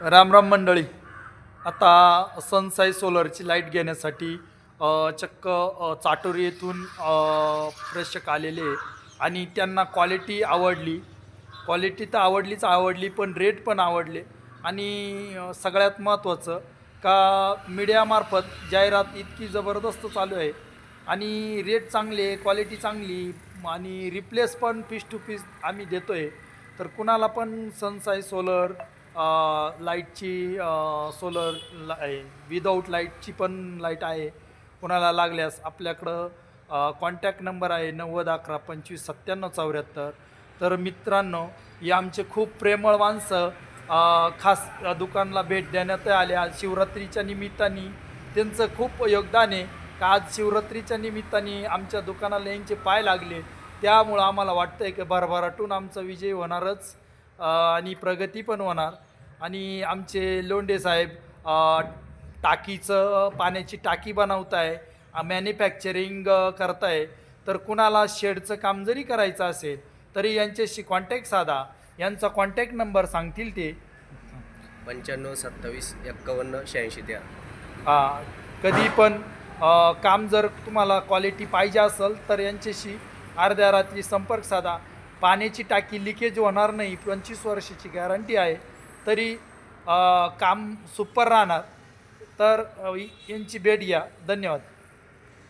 राम राम मंडळी. आता सनसाई सोलरची लाईट घेण्यासाठी चक्क चाटोरी येथून प्रेक्षक आलेले आहे आणि त्यांना क्वालिटी आवडली. क्वालिटी तर आवडली पण रेट पण आवडले आणि सगळ्यात महत्त्वाचं का मीडियामार्फत जाहिरात इतकी जबरदस्त चालू आहे आणि रेट चांगले, क्वालिटी चांगली आणि रिप्लेस पण पीस टू पीस आम्ही देतो आहे. तर कुणाला पण सनसाई सोलर लाईटची सोलर आहे, विदाऊट लाईटची पण लाईट आहे. कोणाला लागल्यास आपल्याकडं कॉन्टॅक्ट नंबर आहे 9011259774. तर मित्रांनो, ही आमचे खूप प्रेमळ माणसं खास दुकानला भेट देण्यात आले. आज शिवरात्रीच्या निमित्ताने त्यांचं खूप योगदान आहे का आज शिवरात्रीच्या निमित्ताने आमच्या दुकानाला यांचे पाय लागले. त्यामुळं आम्हाला वाटतं आहे की भरभराटून आमचा विजय होणारच आणि प्रगती पण होणार. आणि आमचे लोंढे साहेब टाकीचं पाण्याची टाकी बनवत आहे, मॅन्युफॅक्चरिंग करत आहे. तर कुणाला शेडचं काम जरी करायचं असेल तरी यांच्याशी कॉन्टॅक्ट साधा. यांचा कॉन्टॅक्ट नंबर सांगतील ते 95 27 51 86 13. कधी पण काम जर तुम्हाला क्वालिटी पाहिजे असेल तर यांच्याशी अर्ध्या रात्री संपर्क साधा. पाण्याची टाकी लिकेज होणार नाही, 25 वर्षाची गॅरंटी आहे. तरी काम सुपर राहणार. तर यांची भेट घ्या. धन्यवाद.